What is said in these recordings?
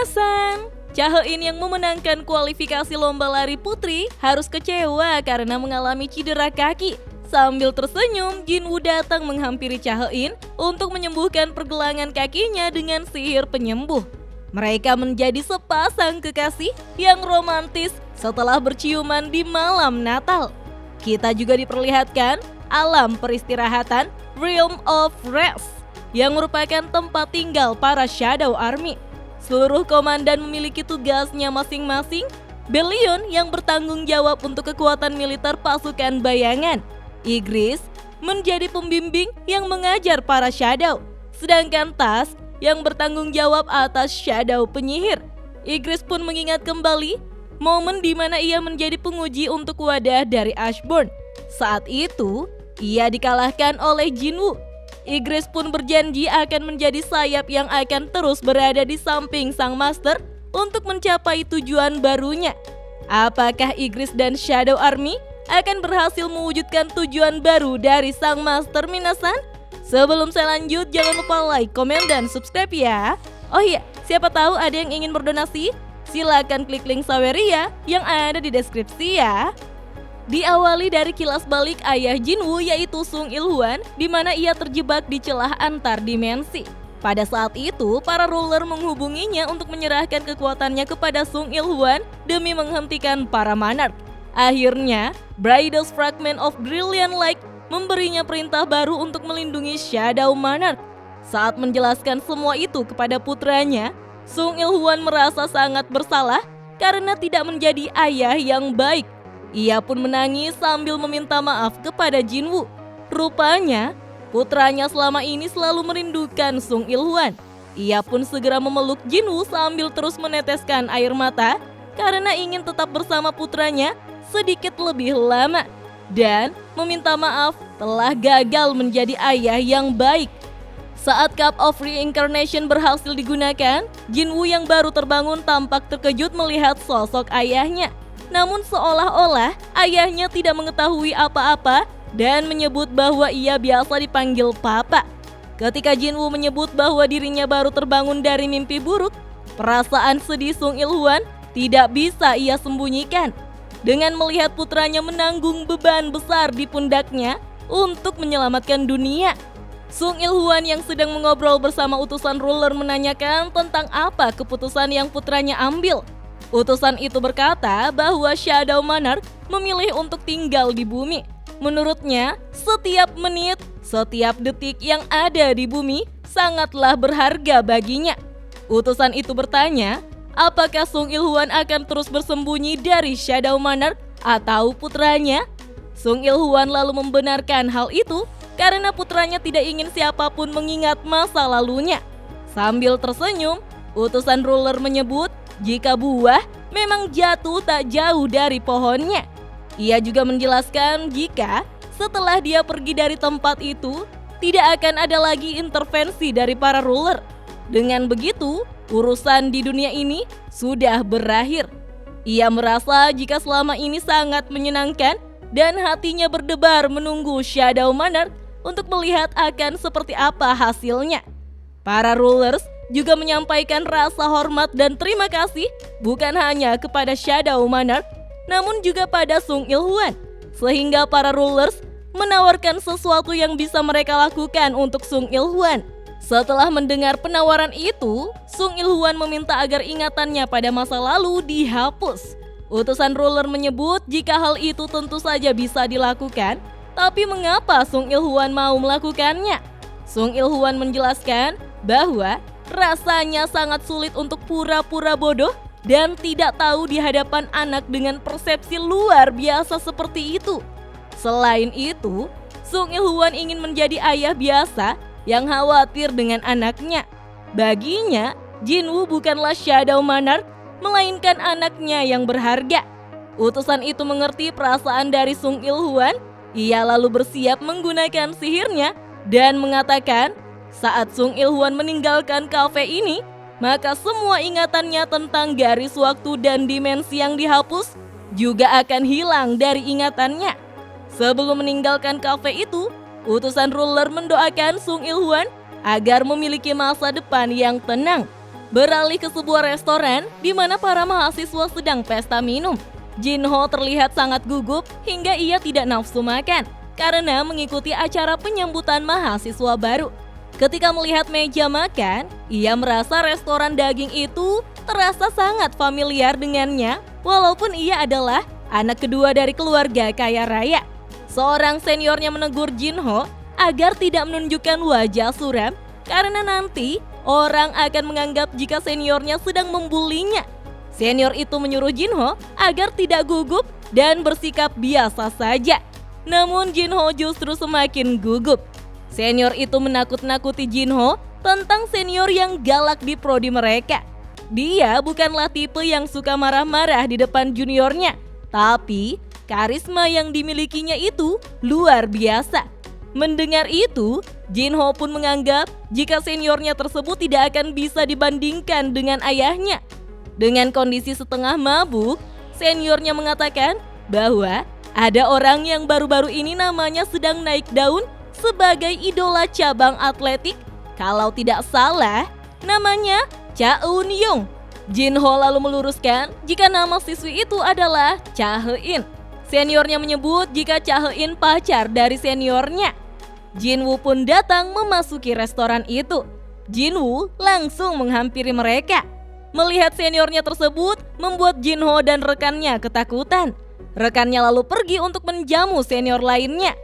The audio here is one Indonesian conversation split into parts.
Minasan, Chae-in yang memenangkan kualifikasi lomba lari putri harus kecewa karena mengalami cedera kaki. Sambil tersenyum, Jinwoo datang menghampiri Chae-in untuk menyembuhkan pergelangan kakinya dengan sihir penyembuh. Mereka menjadi sepasang kekasih yang romantis setelah berciuman di malam Natal. Kita juga diperlihatkan alam peristirahatan Realm of Rest yang merupakan tempat tinggal para Shadow Army. Seluruh komandan memiliki tugasnya masing-masing. Belion yang bertanggung jawab untuk kekuatan militer pasukan bayangan. Ygritte menjadi pembimbing yang mengajar para Shadow. Sedangkan Tusk yang bertanggung jawab atas Shadow penyihir. Ygritte pun mengingat kembali momen di mana ia menjadi penguji untuk wadah dari Ashburn. Saat itu, ia dikalahkan oleh Jinwoo. Ygritte pun berjanji akan menjadi sayap yang akan terus berada di samping sang master untuk mencapai tujuan barunya. Apakah Ygritte dan Shadow Army akan berhasil mewujudkan tujuan baru dari sang master Minasan? Sebelum saya lanjut, jangan lupa like, komen, dan subscribe ya. Oh iya, siapa tahu ada yang ingin berdonasi? Silakan klik link Saweria yang ada di deskripsi ya. Diawali dari kilas balik ayah Jinwoo yaitu Sung Il-hwan, di mana ia terjebak di celah antar dimensi. Pada saat itu, para ruler menghubunginya untuk menyerahkan kekuatannya kepada Sung Il-hwan demi menghentikan para monarch. Akhirnya, Bridal's Fragment of Brilliant Light memberinya perintah baru untuk melindungi Shadow Monarch. Saat menjelaskan semua itu kepada putranya, Sung Il-hwan merasa sangat bersalah karena tidak menjadi ayah yang baik. Ia pun menangis sambil meminta maaf kepada Jinwoo. Rupanya, putranya selama ini selalu merindukan Sung Il-hwan. Ia pun segera memeluk Jinwoo sambil terus meneteskan air mata karena ingin tetap bersama putranya sedikit lebih lama. Dan meminta maaf telah gagal menjadi ayah yang baik. Saat Cup of Reincarnation berhasil digunakan, Jinwoo yang baru terbangun tampak terkejut melihat sosok ayahnya. Namun seolah-olah ayahnya tidak mengetahui apa-apa dan menyebut bahwa ia biasa dipanggil papa. Ketika Jinwoo menyebut bahwa dirinya baru terbangun dari mimpi buruk, perasaan sedih Sung Il-hwan tidak bisa ia sembunyikan. Dengan melihat putranya menanggung beban besar di pundaknya untuk menyelamatkan dunia, Sung Il-hwan yang sedang mengobrol bersama utusan ruler menanyakan tentang apa keputusan yang putranya ambil. Utusan itu berkata bahwa Shadow Monarch memilih untuk tinggal di bumi. Menurutnya, setiap menit, setiap detik yang ada di bumi sangatlah berharga baginya. Utusan itu bertanya, apakah Sung Il-hwan akan terus bersembunyi dari Shadow Monarch atau putranya? Sung Il-hwan lalu membenarkan hal itu karena putranya tidak ingin siapapun mengingat masa lalunya. Sambil tersenyum, utusan ruler menyebut jika buah memang jatuh tak jauh dari pohonnya. Ia juga menjelaskan jika setelah dia pergi dari tempat itu, tidak akan ada lagi intervensi dari para ruler. Dengan begitu, urusan di dunia ini sudah berakhir. Ia merasa jika selama ini sangat menyenangkan dan hatinya berdebar menunggu Shadow Monarch untuk melihat akan seperti apa hasilnya. Para rulers juga menyampaikan rasa hormat dan terima kasih bukan hanya kepada Shadow Monarch, namun juga pada Sung Il-hwan. Sehingga para rulers menawarkan sesuatu yang bisa mereka lakukan untuk Sung Il-hwan. Setelah mendengar penawaran itu, Sung Il-hwan meminta agar ingatannya pada masa lalu dihapus. Utusan ruler menyebut jika hal itu tentu saja bisa dilakukan, tapi mengapa Sung Il-hwan mau melakukannya? Sung Il-hwan menjelaskan bahwa rasanya sangat sulit untuk pura-pura bodoh dan tidak tahu di hadapan anak dengan persepsi luar biasa seperti itu. Selain itu, Sung Il-hwan ingin menjadi ayah biasa yang khawatir dengan anaknya. Baginya, Jinwoo bukanlah Shadow Monarch, melainkan anaknya yang berharga. Utusan itu mengerti perasaan dari Sung Il-hwan. Ia lalu bersiap menggunakan sihirnya dan mengatakan, saat Sung Il-hwan meninggalkan kafe ini, maka semua ingatannya tentang garis waktu dan dimensi yang dihapus juga akan hilang dari ingatannya. Sebelum meninggalkan kafe itu, utusan ruler mendoakan Sung Il-hwan agar memiliki masa depan yang tenang. beralih ke sebuah restoran di mana para mahasiswa sedang pesta minum. Jinho terlihat sangat gugup hingga ia tidak nafsu makan karena mengikuti acara penyambutan mahasiswa baru. Ketika melihat meja makan, ia merasa restoran daging itu terasa sangat familiar dengannya walaupun ia adalah anak kedua dari keluarga kaya raya. Seorang seniornya menegur Jinho agar tidak menunjukkan wajah suram karena nanti orang akan menganggap jika seniornya sedang membulinya. Senior itu menyuruh Jinho agar tidak gugup dan bersikap biasa saja. Namun Jinho justru semakin gugup. Senior itu menakut-nakuti Jinho tentang senior yang galak di prodi mereka. Dia bukanlah tipe yang suka marah-marah di depan juniornya, tapi karisma yang dimilikinya itu luar biasa. Mendengar itu, Jinho pun menganggap jika seniornya tersebut tidak akan bisa dibandingkan dengan ayahnya. Dengan kondisi setengah mabuk, seniornya mengatakan bahwa ada orang yang baru-baru ini namanya sedang naik daun sebagai idola cabang atletik. Kalau tidak salah, namanya Cha Eun-young. Jinho lalu meluruskan jika nama siswi itu adalah Cha He-in. Seniornya menyebut jika Cha He-in pacar dari seniornya. Jinwoo pun datang memasuki restoran itu. Jinwoo langsung menghampiri mereka. Melihat seniornya tersebut membuat Jinho dan rekannya ketakutan. Rekannya lalu pergi untuk menjamu senior lainnya.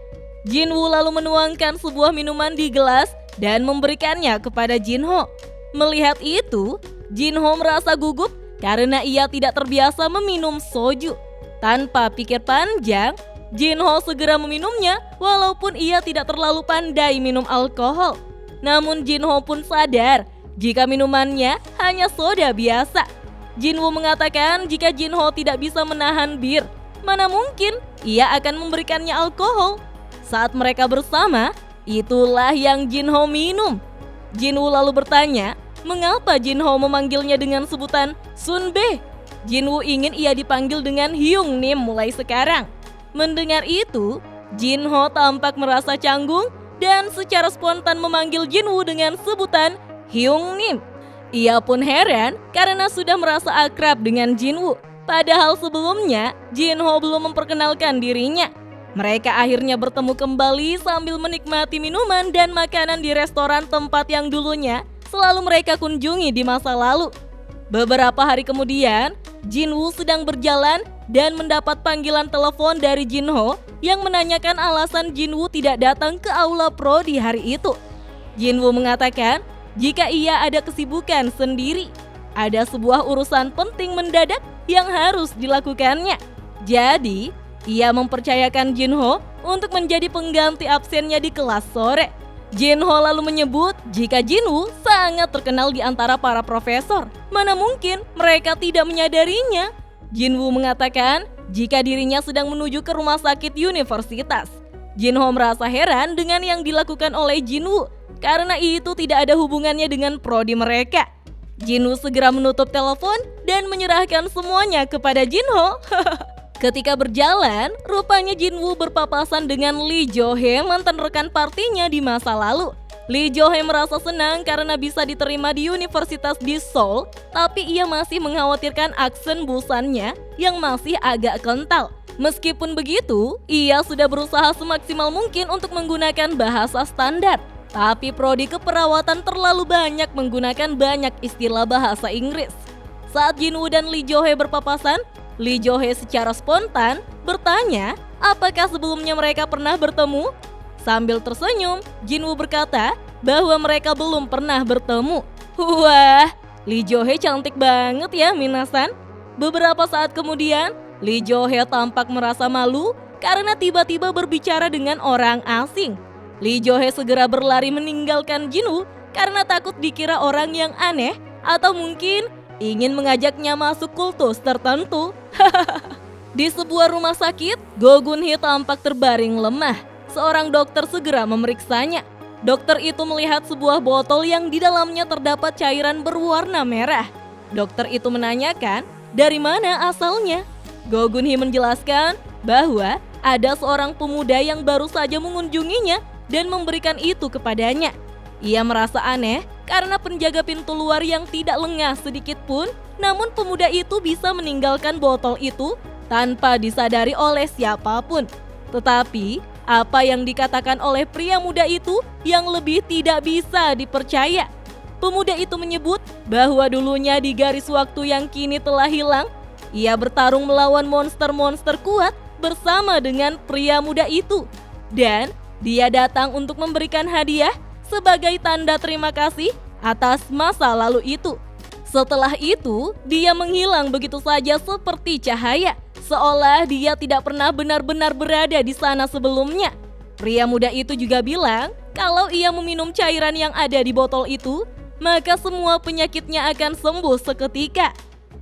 Jinwoo lalu menuangkan sebuah minuman di gelas dan memberikannya kepada Jinho. Melihat itu, Jinho merasa gugup karena ia tidak terbiasa meminum soju. Tanpa pikir panjang, Jinho segera meminumnya walaupun ia tidak terlalu pandai minum alkohol. Namun Jinho pun sadar jika minumannya hanya soda biasa. Jinwoo mengatakan jika Jinho tidak bisa menahan bir, mana mungkin ia akan memberikannya alkohol. Saat mereka bersama, itulah yang Jinho minum. Jinwoo lalu bertanya, mengapa Jinho memanggilnya dengan sebutan Sunbae? Jinwoo ingin ia dipanggil dengan Hyung Nim mulai sekarang. Mendengar itu, Jinho tampak merasa canggung dan secara spontan memanggil Jinwoo dengan sebutan Hyung Nim. Ia pun heran karena sudah merasa akrab dengan Jinwoo. Padahal sebelumnya Jinho belum memperkenalkan dirinya. Mereka akhirnya bertemu kembali sambil menikmati minuman dan makanan di restoran tempat yang dulunya selalu mereka kunjungi di masa lalu. Beberapa hari kemudian, Jinwoo sedang berjalan dan mendapat panggilan telepon dari Jinho yang menanyakan alasan Jinwoo tidak datang ke aula pro di hari itu. Jinwoo mengatakan jika ia ada kesibukan sendiri, ada sebuah urusan penting mendadak yang harus dilakukannya. Jadi, ia mempercayakan Jinho untuk menjadi pengganti absennya di kelas sore. Jinho lalu menyebut jika Jinwoo sangat terkenal di antara para profesor. Mana mungkin mereka tidak menyadarinya? Jinwoo mengatakan jika dirinya sedang menuju ke rumah sakit universitas. Jinho merasa heran dengan yang dilakukan oleh Jinwoo karena itu tidak ada hubungannya dengan prodi mereka. Jinwoo segera menutup telepon dan menyerahkan semuanya kepada Jinho. Ketika berjalan, rupanya Jinwoo berpapasan dengan Lee Jo-hee, mantan rekan partinya di masa lalu. Lee Jo-hee merasa senang karena bisa diterima di universitas di Seoul, tapi ia masih mengkhawatirkan aksen busannya yang masih agak kental. Meskipun begitu, ia sudah berusaha semaksimal mungkin untuk menggunakan bahasa standar. Tapi prodi keperawatan terlalu banyak menggunakan banyak istilah bahasa Inggris. Saat Jinwoo dan Lee Jo-hee berpapasan, Lee Jo-hee secara spontan bertanya apakah sebelumnya mereka pernah bertemu. Sambil tersenyum, Jinwoo berkata bahwa mereka belum pernah bertemu. Wah, Lee Jo-hee cantik banget ya minasan. Beberapa saat kemudian, Lee Jo-hee tampak merasa malu karena tiba-tiba berbicara dengan orang asing. Lee Jo-hee segera berlari meninggalkan Jinwoo karena takut dikira orang yang aneh atau mungkin ingin mengajaknya masuk kultus tertentu. Di sebuah rumah sakit, Go Gun-hee tampak terbaring lemah. Seorang dokter segera memeriksanya. Dokter itu melihat sebuah botol yang di dalamnya terdapat cairan berwarna merah. Dokter itu menanyakan dari mana asalnya. Go Gun-hee menjelaskan bahwa ada seorang pemuda yang baru saja mengunjunginya dan memberikan itu kepadanya. Ia merasa aneh karena penjaga pintu luar yang tidak lengah sedikit pun. Namun pemuda itu bisa meninggalkan botol itu tanpa disadari oleh siapapun. Tetapi apa yang dikatakan oleh pria muda itu yang lebih tidak bisa dipercaya. Pemuda itu menyebut bahwa dulunya di garis waktu yang kini telah hilang, ia bertarung melawan monster-monster kuat bersama dengan pria muda itu. Dan dia datang untuk memberikan hadiah sebagai tanda terima kasih atas masa lalu itu. Setelah itu, dia menghilang begitu saja seperti cahaya, seolah dia tidak pernah benar-benar berada di sana sebelumnya. Pria muda itu juga bilang kalau ia meminum cairan yang ada di botol itu, maka semua penyakitnya akan sembuh seketika.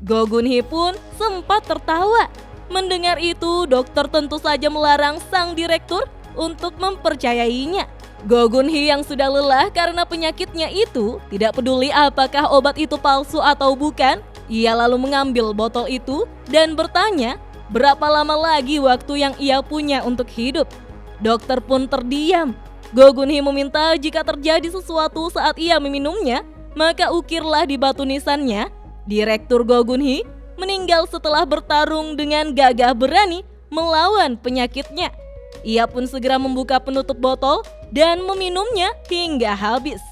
Go Gun-hee pun sempat tertawa. Mendengar itu, dokter tentu saja melarang sang direktur untuk mempercayainya. Go Gun-hee yang sudah lelah karena penyakitnya itu tidak peduli apakah obat itu palsu atau bukan. Ia lalu mengambil botol itu dan bertanya berapa lama lagi waktu yang ia punya untuk hidup. Dokter pun terdiam. Go Gun-hee meminta jika terjadi sesuatu saat ia meminumnya, maka ukirlah di batu nisannya. Direktur Go Gun-hee meninggal setelah bertarung dengan gagah berani melawan penyakitnya. Ia pun segera membuka penutup botol dan meminumnya hingga habis.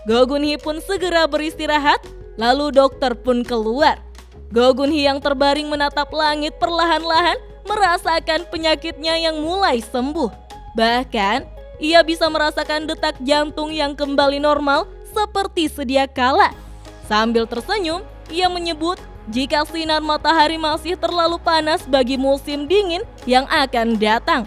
Go Gun-hee pun segera beristirahat, lalu dokter pun keluar. Go Gun-hee yang terbaring menatap langit perlahan-lahan merasakan penyakitnya yang mulai sembuh. Bahkan ia bisa merasakan detak jantung yang kembali normal seperti sedia kala. Sambil tersenyum, ia menyebut jika sinar matahari masih terlalu panas bagi musim dingin yang akan datang.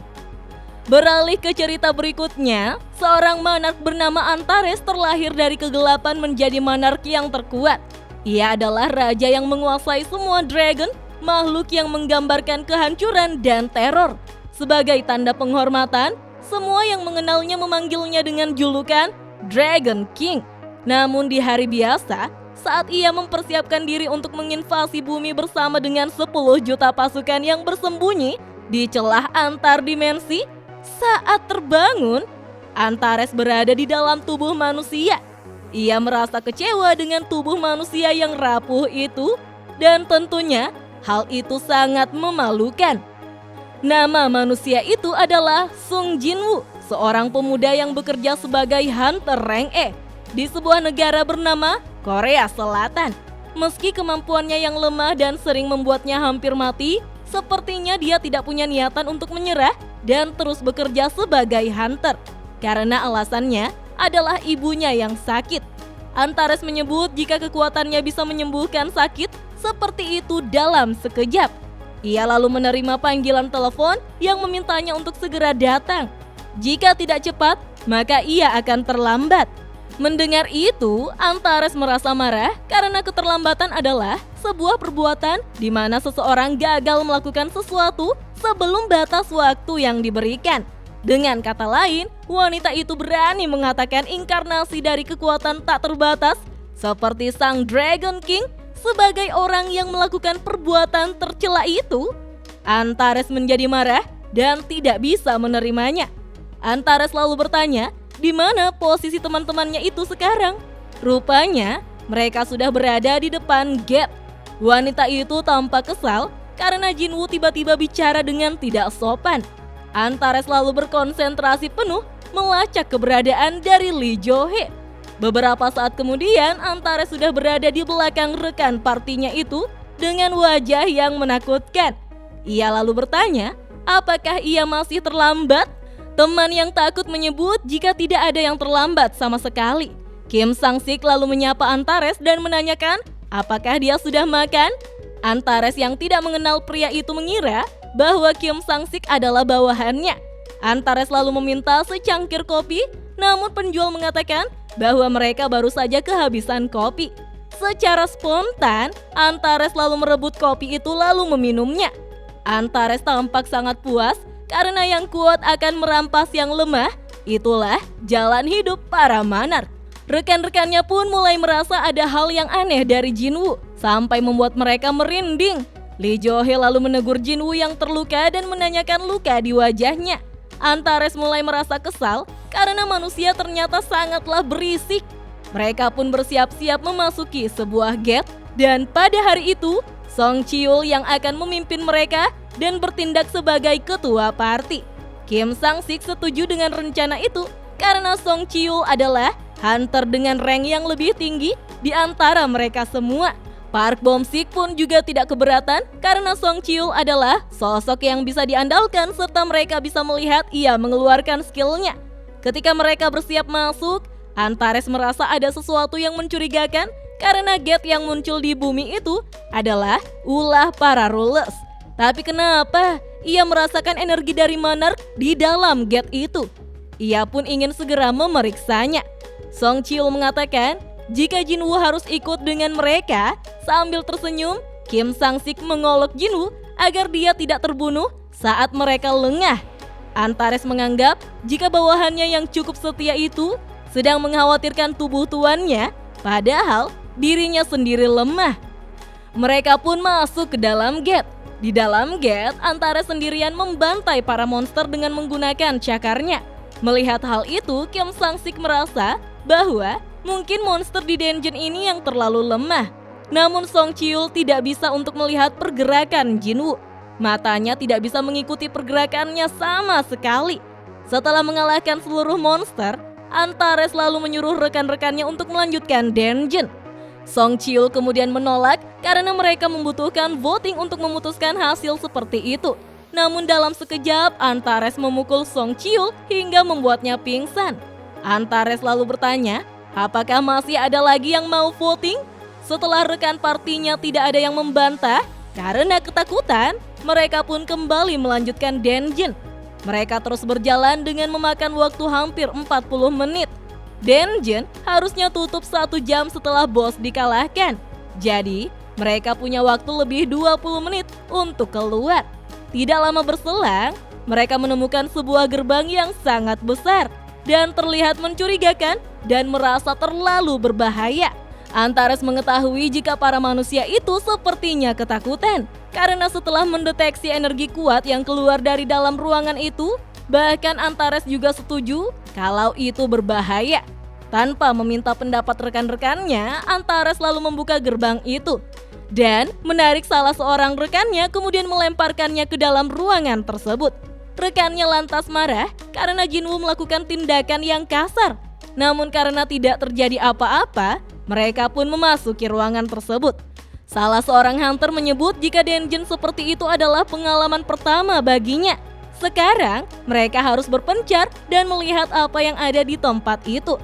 Beralih ke cerita berikutnya, seorang monark bernama Antares terlahir dari kegelapan menjadi monarki yang terkuat. Ia adalah raja yang menguasai semua dragon, makhluk yang menggambarkan kehancuran dan teror. Sebagai tanda penghormatan, semua yang mengenalnya memanggilnya dengan julukan Dragon King. Namun di hari biasa, saat ia mempersiapkan diri untuk menginvasi bumi bersama dengan 10 juta pasukan yang bersembunyi di celah antar dimensi, saat terbangun, Antares berada di dalam tubuh manusia. Ia merasa kecewa dengan tubuh manusia yang rapuh itu, dan tentunya hal itu sangat memalukan. Nama manusia itu adalah Sung Jin-woo, seorang pemuda yang bekerja sebagai hunter rank E di sebuah negara bernama Korea Selatan. Meski kemampuannya yang lemah dan sering membuatnya hampir mati, sepertinya dia tidak punya niatan untuk menyerah dan terus bekerja sebagai hunter. Karena alasannya adalah ibunya yang sakit. Antares menyebut jika kekuatannya bisa menyembuhkan sakit seperti itu dalam sekejap. Ia lalu menerima panggilan telepon yang memintanya untuk segera datang. Jika tidak cepat, maka ia akan terlambat. Mendengar itu, Antares merasa marah karena keterlambatan adalah sebuah perbuatan di mana seseorang gagal melakukan sesuatu sebelum batas waktu yang diberikan. Dengan kata lain, wanita itu berani mengatakan inkarnasi dari kekuatan tak terbatas seperti sang Dragon King sebagai orang yang melakukan perbuatan tercela itu. Antares menjadi marah dan tidak bisa menerimanya. Antares lalu bertanya, di mana posisi teman-temannya itu sekarang? Rupanya mereka sudah berada di depan gate. Wanita itu tampak kesal karena Jin-woo tiba-tiba bicara dengan tidak sopan. Antares lalu berkonsentrasi penuh melacak keberadaan dari Lee Jo-hee. Beberapa saat kemudian, Antares sudah berada di belakang rekan partinya itu dengan wajah yang menakutkan. Ia lalu bertanya, apakah ia masih terlambat? Teman yang takut menyebut jika tidak ada yang terlambat sama sekali. Kim Sang-sik lalu menyapa Antares dan menanyakan, apakah dia sudah makan? Antares yang tidak mengenal pria itu mengira bahwa Kim Sang-sik adalah bawahannya. Antares lalu meminta secangkir kopi, namun penjual mengatakan bahwa mereka baru saja kehabisan kopi. Secara spontan, Antares lalu merebut kopi itu lalu meminumnya. Antares tampak sangat puas karena yang kuat akan merampas yang lemah. Itulah jalan hidup para monark. Rekan-rekannya pun mulai merasa ada hal yang aneh dari Jin-woo, sampai membuat mereka merinding. Lee Jo-hee lalu menegur Jin-woo yang terluka dan menanyakan luka di wajahnya. Antares mulai merasa kesal karena manusia ternyata sangatlah berisik. Mereka pun bersiap-siap memasuki sebuah gate dan pada hari itu Song Cheol yang akan memimpin mereka dan bertindak sebagai ketua party. Kim Sang-sik setuju dengan rencana itu karena Song Cheol adalah hunter dengan rank yang lebih tinggi di antara mereka semua. Park Bom-sik pun juga tidak keberatan karena Song Cheol adalah sosok yang bisa diandalkan serta mereka bisa melihat ia mengeluarkan skillnya. Ketika mereka bersiap masuk, Antares merasa ada sesuatu yang mencurigakan karena gate yang muncul di bumi itu adalah ulah para rulers. Tapi kenapa ia merasakan energi dari Monarch di dalam gate itu? Ia pun ingin segera memeriksanya. Song Cheol mengatakan jika Jinwoo harus ikut dengan mereka. Sambil tersenyum, Kim Sang-sik mengolok Jinwoo agar dia tidak terbunuh saat mereka lengah. Antares menganggap jika bawahannya yang cukup setia itu sedang mengkhawatirkan tubuh tuannya, padahal dirinya sendiri lemah. Mereka pun masuk ke dalam gate. Di dalam gate, Antares sendirian membantai para monster dengan menggunakan cakarnya. Melihat hal itu, Kim Sang-sik merasa bahwa mungkin monster di dungeon ini yang terlalu lemah. Namun Song Cheol tidak bisa untuk melihat pergerakan Jinwoo. Matanya tidak bisa mengikuti pergerakannya sama sekali. Setelah mengalahkan seluruh monster, Antares lalu menyuruh rekan-rekannya untuk melanjutkan dungeon. Song Cheol kemudian menolak karena mereka membutuhkan voting untuk memutuskan hasil seperti itu. Namun dalam sekejap, Antares memukul Song Cheol hingga membuatnya pingsan. Antares lalu bertanya, apakah masih ada lagi yang mau voting? Setelah rekan partinya tidak ada yang membantah, karena ketakutan, mereka pun kembali melanjutkan dungeon. Mereka terus berjalan dengan memakan waktu hampir 40 menit. Dungeon harusnya tutup 1 jam setelah bos dikalahkan. Jadi, mereka punya waktu lebih 20 menit untuk keluar. Tidak lama berselang, mereka menemukan sebuah gerbang yang sangat besar dan terlihat mencurigakan dan merasa terlalu berbahaya. Antares mengetahui jika para manusia itu sepertinya ketakutan karena setelah mendeteksi energi kuat yang keluar dari dalam ruangan itu, bahkan Antares juga setuju kalau itu berbahaya. Tanpa meminta pendapat rekan-rekannya, Antares lalu membuka gerbang itu dan menarik salah seorang rekannya kemudian melemparkannya ke dalam ruangan tersebut. Rekannya lantas marah karena Jinwoo melakukan tindakan yang kasar. Namun karena tidak terjadi apa-apa, mereka pun memasuki ruangan tersebut. Salah seorang hunter menyebut jika dungeon seperti itu adalah pengalaman pertama baginya. Sekarang, mereka harus berpencar dan melihat apa yang ada di tempat itu.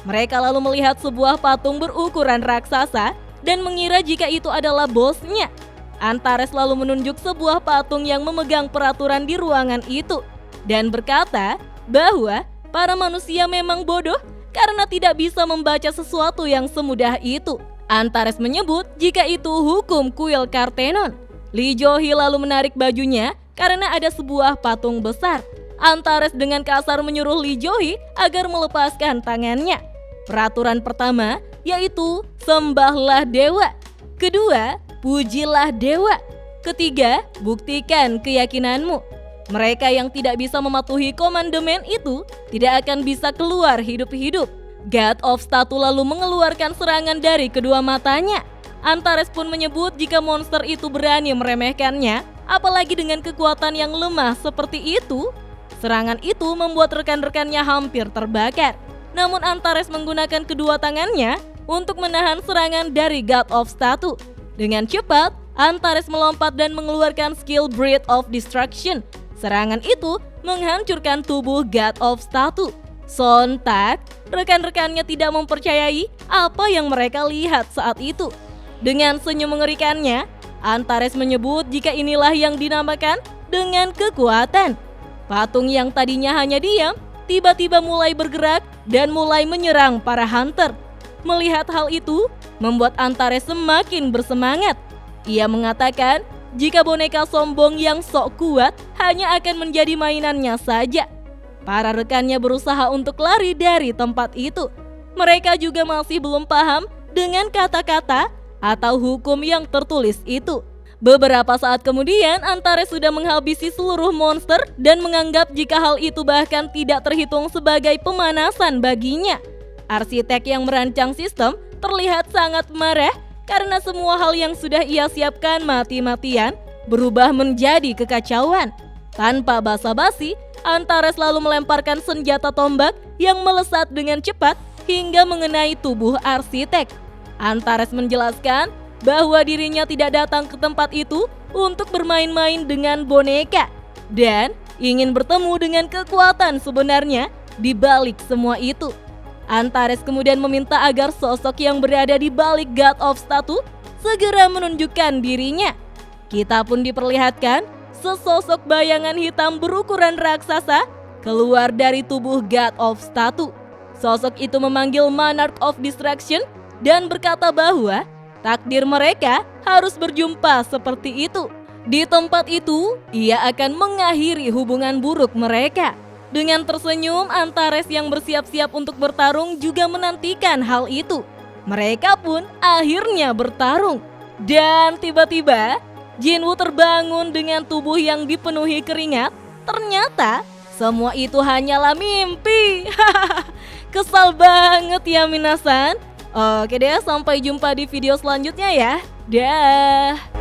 Mereka lalu melihat sebuah patung berukuran raksasa dan mengira jika itu adalah bosnya. Antares lalu menunjuk sebuah patung yang memegang peraturan di ruangan itu dan berkata bahwa para manusia memang bodoh karena tidak bisa membaca sesuatu yang semudah itu. Antares menyebut jika itu hukum kuil Kartenon. Lee Jo-hee lalu menarik bajunya karena ada sebuah patung besar. Antares dengan kasar menyuruh Lee Jo-hee agar melepaskan tangannya. Peraturan pertama yaitu sembahlah dewa. Kedua, pujilah dewa. Ketiga, buktikan keyakinanmu. Mereka yang tidak bisa mematuhi komandemen itu tidak akan bisa keluar hidup-hidup. God of Statue lalu mengeluarkan serangan dari kedua matanya. Antares pun menyebut jika monster itu berani meremehkannya, apalagi dengan kekuatan yang lemah seperti itu. Serangan itu membuat rekan-rekannya hampir terbakar. Namun Antares menggunakan kedua tangannya untuk menahan serangan dari God of Statue. Dengan cepat, Antares melompat dan mengeluarkan skill Breath of Destruction. Serangan itu menghancurkan tubuh God of Statue. Sontak, rekan-rekannya tidak mempercayai apa yang mereka lihat saat itu. Dengan senyum mengerikannya, Antares menyebut jika inilah yang dinamakan dengan kekuatan. Patung yang tadinya hanya diam, tiba-tiba mulai bergerak dan mulai menyerang para hunter. Melihat hal itu, membuat Antares semakin bersemangat. Ia mengatakan jika boneka sombong yang sok kuat hanya akan menjadi mainannya saja. Para rekannya berusaha untuk lari dari tempat itu. Mereka juga masih belum paham dengan kata-kata atau hukum yang tertulis itu. Beberapa saat kemudian, Antares sudah menghabisi seluruh monster dan menganggap jika hal itu bahkan tidak terhitung sebagai pemanasan baginya. Arsitek yang merancang sistem terlihat sangat marah karena semua hal yang sudah ia siapkan mati-matian berubah menjadi kekacauan. Tanpa basa-basi, Antares lalu melemparkan senjata tombak yang melesat dengan cepat hingga mengenai tubuh arsitek. Antares menjelaskan bahwa dirinya tidak datang ke tempat itu untuk bermain-main dengan boneka dan ingin bertemu dengan kekuatan sebenarnya di balik semua itu. Antares kemudian meminta agar sosok yang berada di balik God of Statue segera menunjukkan dirinya. Kita pun diperlihatkan sesosok bayangan hitam berukuran raksasa keluar dari tubuh God of Statue. Sosok itu memanggil Monarch of Destruction dan berkata bahwa takdir mereka harus berjumpa seperti itu. Di tempat itu, ia akan mengakhiri hubungan buruk mereka. Dengan tersenyum, Antares yang bersiap-siap untuk bertarung juga menantikan hal itu. Mereka pun akhirnya bertarung. Dan tiba-tiba, Jinwoo terbangun dengan tubuh yang dipenuhi keringat. Ternyata, semua itu hanyalah mimpi. Kesal banget ya minasan. Oke deh, sampai jumpa di video selanjutnya ya. Dah.